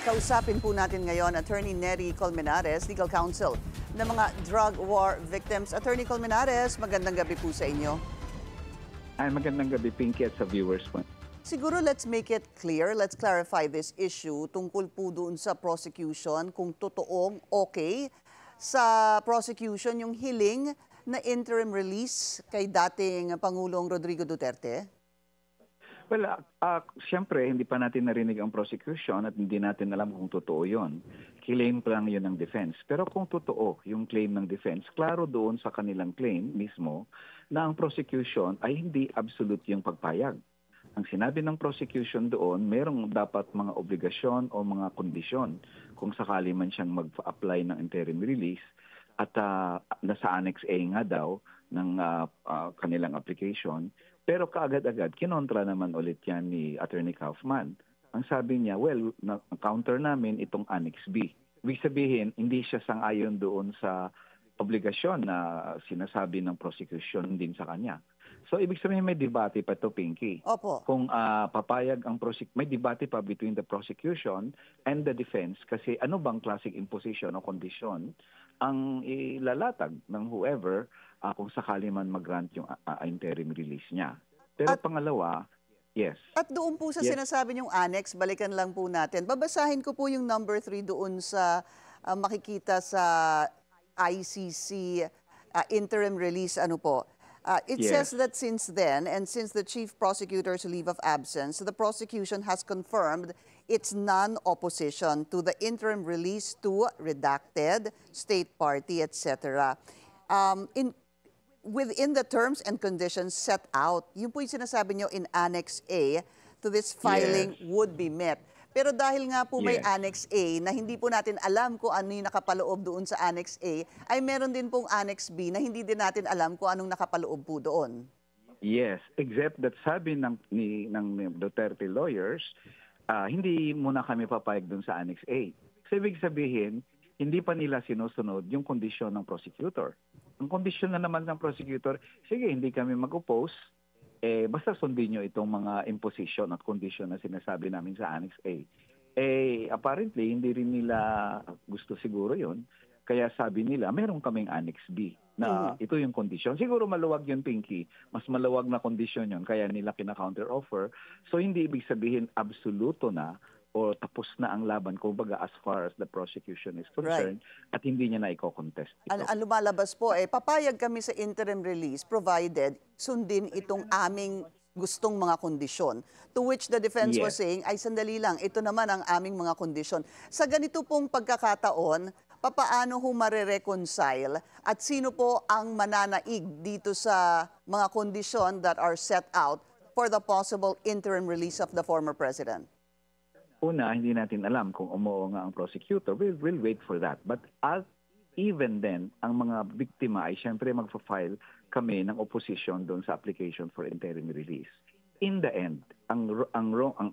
Kausapin po natin ngayon Attorney Nery Colmenares, Legal Counsel ng mga drug war victims. Attorney Colmenares, magandang gabi po sa inyo. Ay, magandang gabi, Pinky, at sa viewers po. Siguro let's make it clear, let's clarify this issue tungkol po doon sa prosecution, kung totoong okay sa prosecution yung hiling na interim release kay dating Pangulong Rodrigo Duterte? Well, siyempre, hindi pa natin narinig ang prosecution at hindi natin alam kung totoo yon. Claim pa lang yun ng defense. Pero kung totoo yung claim ng defense, klaro doon sa kanilang claim mismo na ang prosecution ay hindi absolute yung pagpayag. Ang sinabi ng prosecution doon, merong dapat mga obligasyon o mga kondisyon kung sakali man siyang mag-apply ng interim release at nasa Annex A nga daw ng kanilang application. Pero kaagad-agad, kinontra naman ulit yan ni Attorney Kaufman. Ang sabi niya, well, counter namin itong Annex B. Ibig sabihin, hindi siya sang-ayon doon sa obligasyon na sinasabi ng prosecution din sa kanya. So, ibig sabihin may debate pa ito, Pinky. Opo. Kung papayag ang may debate pa between the prosecution and the defense kasi ano bang classic imposition o kondisyon ang ilalatag ng whoever kung sakali man mag-grant yung interim release niya. Pero pangalawa, yes. At doon po sa sinasabi niyong annex, balikan lang po natin. Babasahin ko po yung number 3 doon sa makikita sa ICC interim release. Ano po? It says that since then, and since the Chief Prosecutor's leave of absence, the prosecution has confirmed its non-opposition to the interim release to redacted, state party, etc. Within the terms and conditions set out, yun po yung sinasabi nyo in Annex A to this filing would be met. Pero dahil nga po may Annex A na hindi po natin alam kung ano yung nakapaloob doon sa Annex A, ay meron din pong Annex B na hindi din natin alam kung anong nakapaloob po doon. Yes, except that sabi ng Duterte lawyers, hindi muna kami papayag doon sa Annex A. So, ibig sabihin, hindi pa nila sinusunod yung kondisyon ng prosecutor. Ang kondisyon na naman ng prosecutor, sige, hindi kami mag-oppose, basta sundin nyo itong mga imposition at kondisyon na sinasabi namin sa Annex A. Apparently, hindi rin nila gusto siguro yon. Kaya sabi nila, meron kaming Annex B na ito yung kondisyon. Siguro maluwag yun, Pinky. Mas maluwag na kondisyon yun, kaya nila kina-counter-offer. So, hindi ibig sabihin absoluto na o tapos na ang laban, kumbaga as far as the prosecution is concerned, at hindi niya na i-contest ito. Ang lumalabas po, papayag kami sa interim release provided sundin itong aming gustong mga kondisyon. To which the defense was saying, ay sandali lang, ito naman ang aming mga kondisyon. Sa ganito pong pagkakataon, papaano ho mare-reconcile at sino po ang mananaig dito sa mga kondisyon that are set out for the possible interim release of the former president? Una, hindi natin alam kung umuo nga ang prosecutor. We'll wait for that. But even then, ang mga biktima ay siyempre magpa-file kami ng opposition doon sa application for interim release. In the end, ang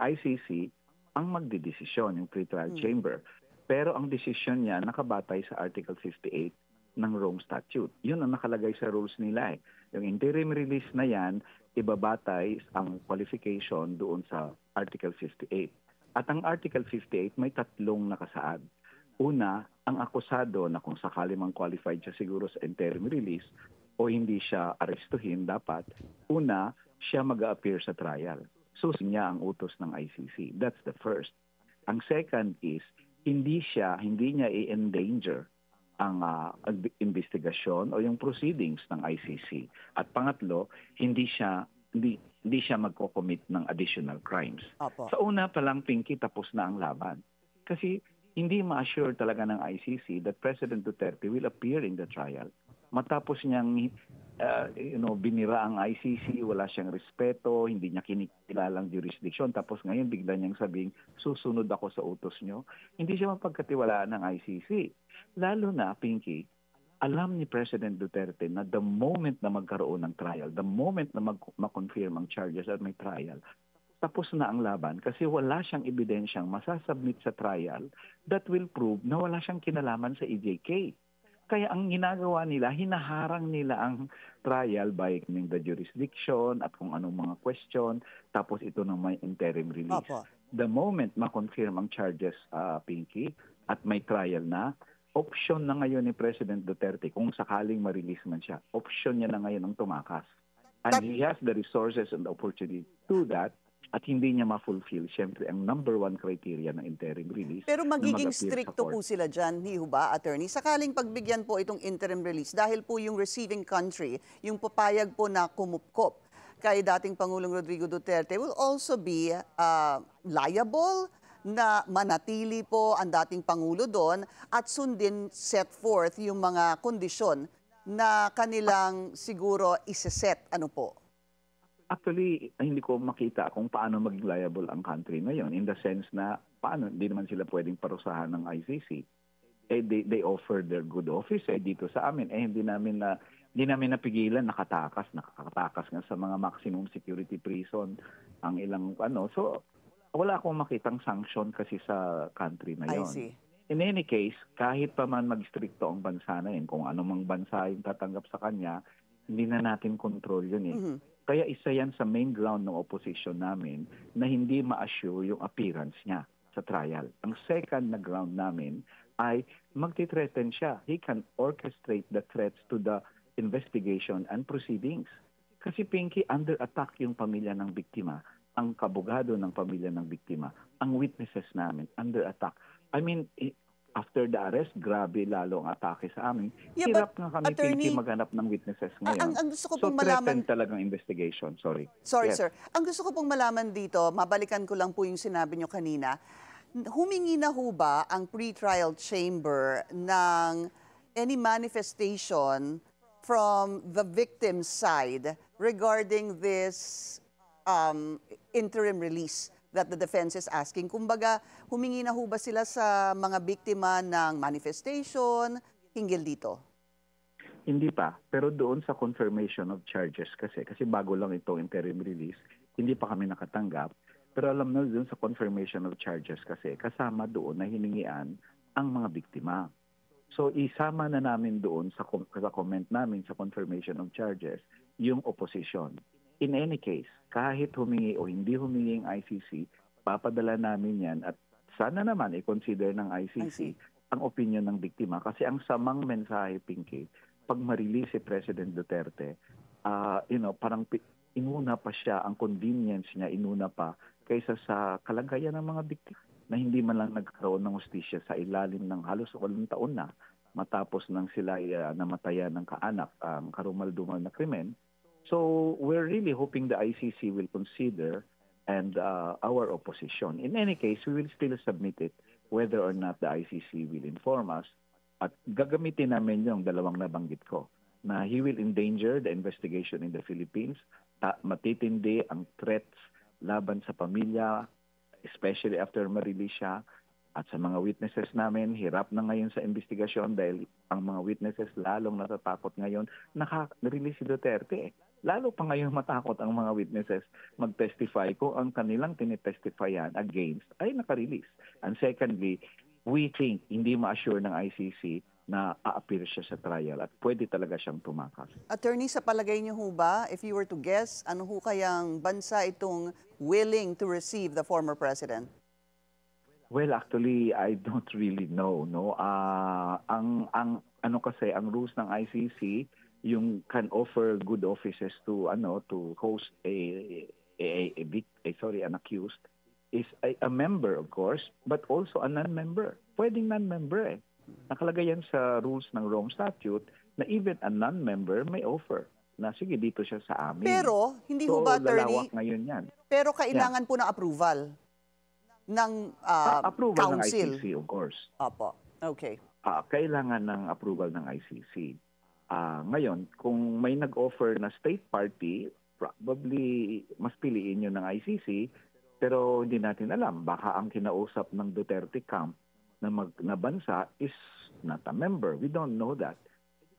ICC ang magdidesisyon, yung pre-trial chamber. Pero ang decision niya nakabatay sa Article 58 ng Rome Statute. Yun ang nakalagay sa rules nila. Yung interim release na yan, ibabatay ang qualification doon sa Article 58. At ang Article 58 may tatlong nakasaad. Una, ang akusado na kung sakali mang qualified siya siguro sa interim release o hindi siya arestuhin dapat, una, siya mag-a-appear sa trial. Susunod niya ang utos ng ICC. That's the first. Ang second is, hindi niya i-endanger ang investigasyon o yung proceedings ng ICC. At pangatlo, hindi siya magko-commit ng additional crimes. Opo. Sa una pa lang, Pinky, tapos na ang laban. Kasi hindi ma-assure talaga ng ICC that President Duterte will appear in the trial. Matapos niyang binira ang ICC, wala siyang respeto, hindi niya kinikilalang jurisdiction, tapos ngayon bigla niyang sabing, susunod ako sa utos niyo. Hindi siya mapagkatiwalaan ng ICC. Lalo na, Pinky, alam ni President Duterte na the moment na magkaroon ng trial, the moment na ma-confirm ang charges at may trial, tapos na ang laban kasi wala siyang ebidensyang masasubmit sa trial that will prove na wala siyang kinalaman sa EJK. Kaya ang ginagawa nila, hinaharang nila ang trial by the jurisdiction at kung anong mga question, tapos ito ng may interim release. Opo. The moment ma-confirm ang charges, Pinky, at may trial na, option na ngayon ni President Duterte kung sakaling ma-release man siya. Option niya na ngayon ang tumakas. And Tat- he has the resources and the opportunity to do that at hindi niya ma-fulfill, syempre, ang number one criteria ng interim release. Pero na magiging mag-appear sa stricto court. po sila dyan, di ho ba, attorney? Sakaling pagbigyan po itong interim release dahil po yung receiving country, yung papayag po na kumupkop kay dating Pangulong Rodrigo Duterte will also be liable na manatili po ang dating Pangulo doon at sundin set forth yung mga kondisyon na kanilang siguro iseset. Ano po? Actually, hindi ko makita kung paano maging liable ang country ngayon in the sense na paano, hindi naman sila pwedeng parusahan ng ICC. They offer their good office dito sa amin. Hindi namin napigilan, nakatakas nga sa mga maximum security prison ang ilang So, wala akong makitang sanction kasi sa country na I yon. see. In any case, kahit pa man mag-stricto ang bansa na yun, kung anumang bansa yung tatanggap sa kanya, hindi na natin control yun eh. Mhm. Kaya isa yan sa main ground ng opposition namin na hindi ma-assure yung appearance niya sa trial. Ang second na ground namin ay magti-threaten siya. He can orchestrate the threats to the investigation and proceedings. Kasi Pinky, under attack yung pamilya ng biktima, ang kabugado ng pamilya ng biktima, ang witnesses namin, under attack. I mean, after the arrest, grabe lalo ang atake sa amin. Yeah, Hirap but, nga kami, attorney, Pinky, maghanap ng witnesses ngayon. ang gusto ko So, pong malaman, threatened talagang investigation. Sorry. sorry Yes. sir, ang gusto ko pong malaman dito, mabalikan ko lang po yung sinabi nyo kanina, humingi na ho ba ang pre-trial chamber ng any manifestation from the victim's side regarding this interim release that the defense is asking? Kumbaga, humingi na ho ba sila sa mga biktima ng manifestation hinggil dito? Hindi pa. Pero doon sa confirmation of charges kasi bago lang itong interim release, hindi pa kami nakatanggap. Pero alam na doon sa confirmation of charges kasi kasama doon na hiningian ang mga biktima. So isama na namin doon sa comment namin sa confirmation of charges yung opposition. In any case, kahit humingi o hindi humingi ang ICC, papadala namin yan at sana naman i-consider ng ICC ang opinion ng biktima. Kasi ang samang mensahe, Pinky, pag ma-release si President Duterte, parang inuna pa siya, ang convenience niya, inuna pa kaysa sa kalagayan ng mga biktima na hindi man lang nagkaroon ng hustisya sa ilalim ng halos 8 taon na matapos nang sila namatayan ng kaanak, ang karumal-dumal na krimen. So we're really hoping the ICC will consider and our opposition. In any case, we will still submit it whether or not the ICC will inform us. At gagamitin namin yung dalawang nabanggit ko na he will endanger the investigation in the Philippines. Matitindi ang threats laban sa pamilya, especially after ma-release siya. At sa mga witnesses namin, hirap na ngayon sa investigasyon dahil ang mga witnesses lalong natatakot ngayon. Naka-release si Duterte. Lalo pa ngayon matakot ang mga witnesses mag-testify kung ang kanilang tinitestifyan against ay naka-release. And secondly, we think hindi ma-assure ng ICC na a-appear siya sa trial at pwede talaga siyang tumakas. Attorney, sa palagay niyo ho ba, if you were to guess, ano ho kayang bansa itong willing to receive the former president? Well, actually, I don't really know, no. Ang ang rules ng ICC, yung can offer good offices to host an accused is a member, of course, but also a non-member. Pwedeng non-member eh. Nakalagay yan sa rules ng Rome Statute na even a non-member may offer na sige dito siya sa amin. Pero, hindi ho ba, attorney, lalawak ngayon yan. pero kailangan po ng approval ng Approval ng council. ICC, of course. Opo, okay. Kailangan ng approval ng ICC. Ngayon, kung may nag-offer na state party, probably mas piliin yun ng ICC, pero hindi natin alam. Baka ang kinausap ng Duterte camp na bansa is not a member. We don't know that.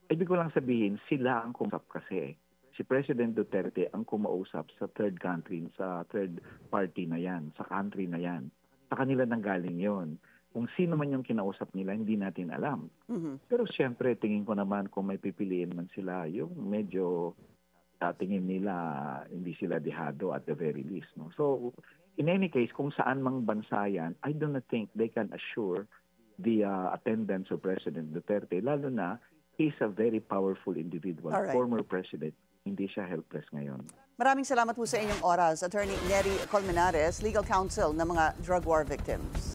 Ibig ko lang sabihin, sila ang kumausap kasi. Si President Duterte ang kumausap sa third country, sa third party na yan, sa country na yan. Sa kanila nanggaling yon. Kung sino man yung kinausap nila, hindi natin alam. Mhm. Pero siyempre, tingin ko naman kung may pipiliin man sila, yung medyo tingin nila hindi sila dehado at the very least. No? So, in any case, kung saan mang bansa yan, I do not think they can assure the attendance of President Duterte, lalo na he's a very powerful individual, Alright. former president. Hindi siya helpless ngayon. Maraming salamat po sa inyong oras, Attorney Neri Colmenares, Legal Counsel ng mga drug war victims.